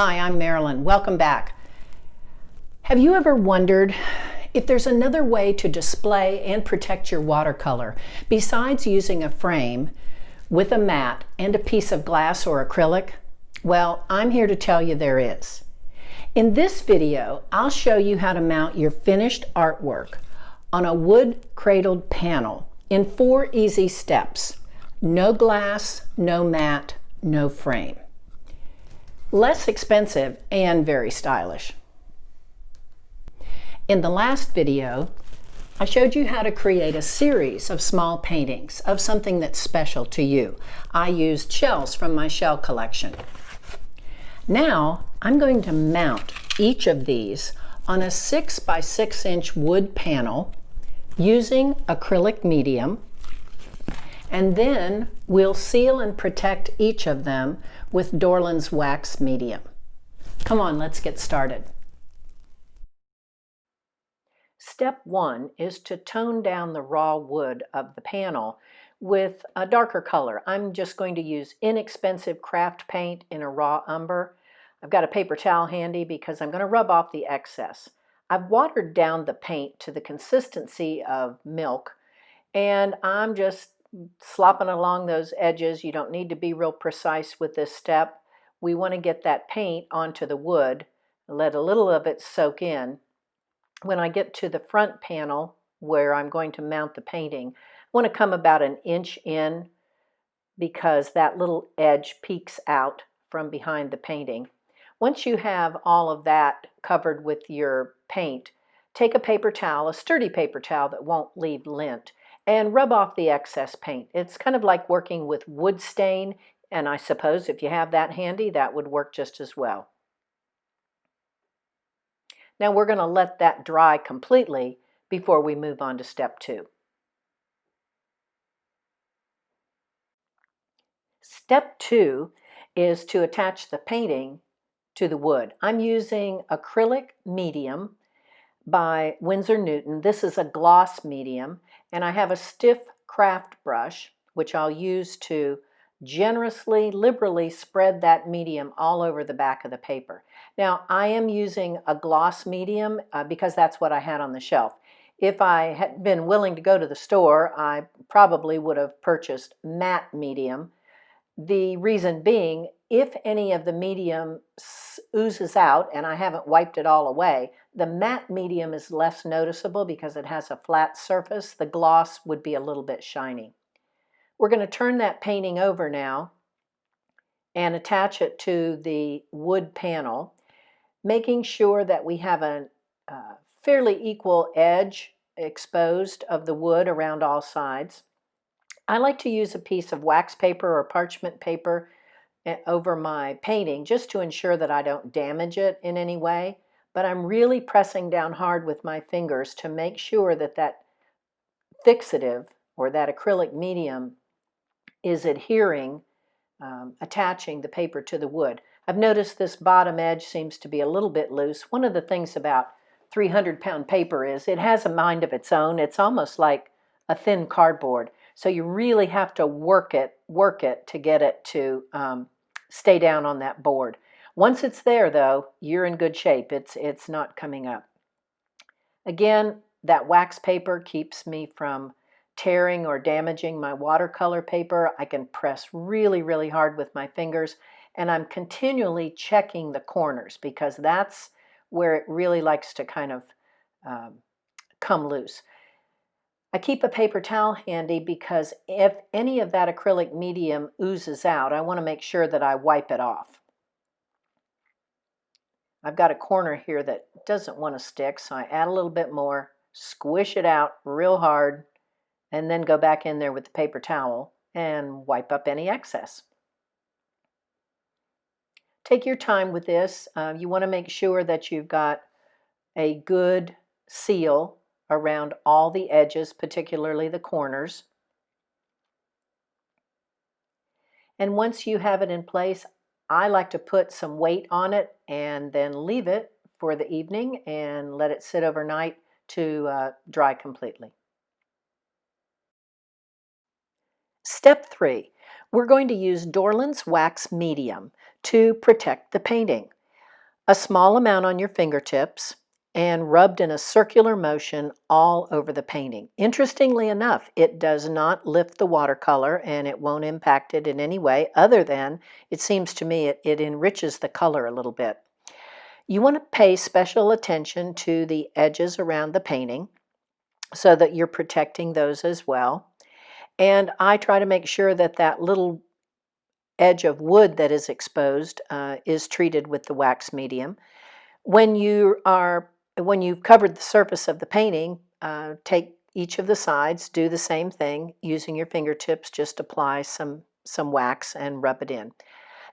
Hi, I'm Marilyn. Welcome back. Have you ever wondered if there's another way to display and protect your watercolor besides using a frame with a mat and a piece of glass or acrylic? Well, I'm here to tell you there is. In this video, I'll show you how to mount your finished artwork on a wood cradled panel in 4 easy steps. No glass, no mat, no frame. Less expensive and very stylish. In the last video, I showed you how to create a series of small paintings of something that's special to you. I used shells from my shell collection. Now, I'm going to mount each of these on a 6 by 6 inch wood panel using acrylic medium, and then we'll seal and protect each of them with Dorland's Wax Medium. Come on, let's get started. Step 1 is to tone down the raw wood of the panel with a darker color. I'm just going to use inexpensive craft paint in a raw umber. I've got a paper towel handy because I'm going to rub off the excess. I've watered down the paint to the consistency of milk, and I'm just slopping along those edges. You don't need to be real precise with this step. We want to get that paint onto the wood, let a little of it soak in. When I get to the front panel where I'm going to mount the painting, I want to come about 1 inch in because that little edge peeks out from behind the painting. Once you have all of that covered with your paint, take a paper towel, a sturdy paper towel that won't leave lint, and rub off the excess paint. It's kind of like working with wood stain, and I suppose if you have that handy, that would work just as well. Now we're going to let that dry completely before we move on to step 2. Step 2 is to attach the painting to the wood. I'm using acrylic medium by Winsor Newton. This is a gloss medium, and I have a stiff craft brush, which I'll use to generously, liberally spread that medium all over the back of the paper. Now, I am using a gloss medium because that's what I had on the shelf. If I had been willing to go to the store, I probably would have purchased matte medium. The reason being, if any of the medium oozes out and I haven't wiped it all away, the matte medium is less noticeable because it has a flat surface. The gloss would be a little bit shiny. We're going to turn that painting over now and attach it to the wood panel, making sure that we have a fairly equal edge exposed of the wood around all sides. I like to use a piece of wax paper or parchment paper over my painting just to ensure that I don't damage it in any way, but I'm really pressing down hard with my fingers to make sure that that fixative or that acrylic medium is adhering, attaching the paper to the wood. I've noticed this bottom edge seems to be a little bit loose. One of the things about 300-pound paper is it has a mind of its own. It's almost like a thin cardboard. So you really have to work it to get it to stay down on that board. Once it's there, though, you're in good shape. It's not coming up. Again, that wax paper keeps me from tearing or damaging my watercolor paper. I can press really, really hard with my fingers, and I'm continually checking the corners because that's where it really likes to kind of come loose. I keep a paper towel handy because if any of that acrylic medium oozes out, I want to make sure that I wipe it off. I've got a corner here that doesn't want to stick, so I add a little bit more, squish it out real hard, and then go back in there with the paper towel and wipe up any excess. Take your time with this. You want to make sure that you've got a good seal around all the edges, particularly the corners. And once you have it in place, I like to put some weight on it and then leave it for the evening and let it sit overnight to dry completely. Step 3, we're going to use Dorland's Wax Medium to protect the painting. a small amount on your fingertips, and rubbed in a circular motion all over the painting. Interestingly enough, it does not lift the watercolor and it won't impact it in any way other than, it seems to me, it enriches the color a little bit. You want to pay special attention to the edges around the painting so that you're protecting those as well. And I try to make sure that that little edge of wood that is exposed is treated with the wax medium. When you've covered the surface of the painting, take each of the sides, do the same thing using your fingertips. Just apply some wax and rub it in.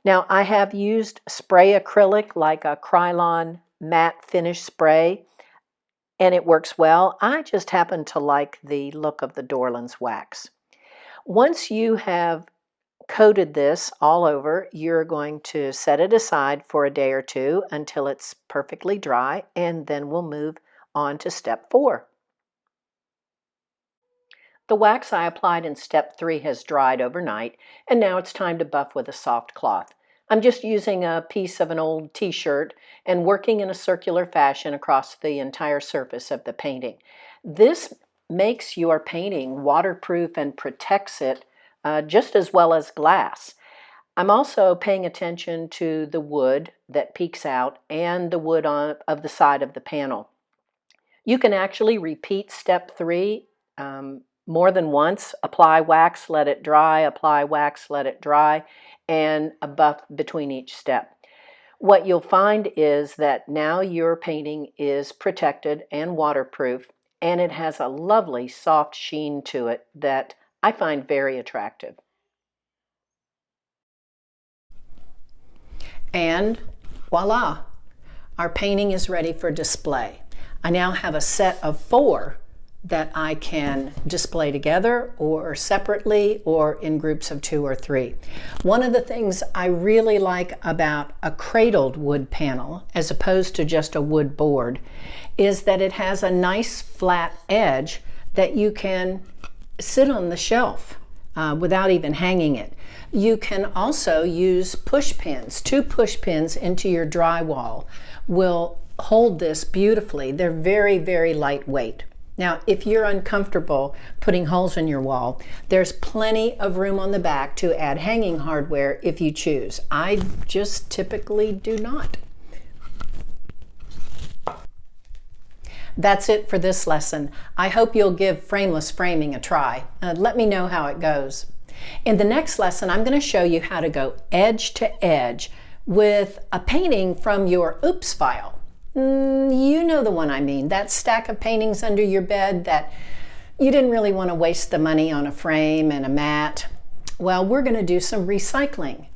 Now, I have used spray acrylic like a Krylon matte finish spray, and it works well. I just happen to like the look of the Dorland's wax. Once you have coated this all over, you're going to set it aside for a day or two until it's perfectly dry, and then we'll move on to step 4. The wax I applied in step 3 has dried overnight, and now it's time to buff with a soft cloth. I'm just using a piece of an old t-shirt and working in a circular fashion across the entire surface of the painting. This makes your painting waterproof and protects it just as well as glass. I'm also paying attention to the wood that peeks out and the wood of the side of the panel. You can actually repeat step 3 more than once. Apply wax, let it dry, apply wax, let it dry, and a buff between each step. What you'll find is that now your painting is protected and waterproof, and it has a lovely soft sheen to it that I find very attractive. And voila, our painting is ready for display. I now have a set of 4 that I can display together or separately or in groups of 2 or 3. One of the things I really like about a cradled wood panel as opposed to just a wood board is that it has a nice flat edge that you can sit on the shelf without even hanging it. You can also use push pins. 2 push pins into your drywall will hold this beautifully. They're very, very lightweight. Now, if you're uncomfortable putting holes in your wall, there's plenty of room on the back to add hanging hardware if you choose. I just typically do not. That's it for this lesson. I hope you'll give frameless framing a try. Let me know how it goes. In the next lesson, I'm going to show you how to go edge to edge with a painting from your Oops file. You know the one I mean, that stack of paintings under your bed that you didn't really want to waste the money on a frame and a mat. Well, we're going to do some recycling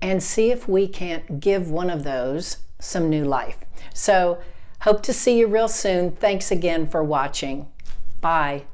and see if we can't give one of those some new life. So, hope to see you real soon. Thanks again for watching. Bye.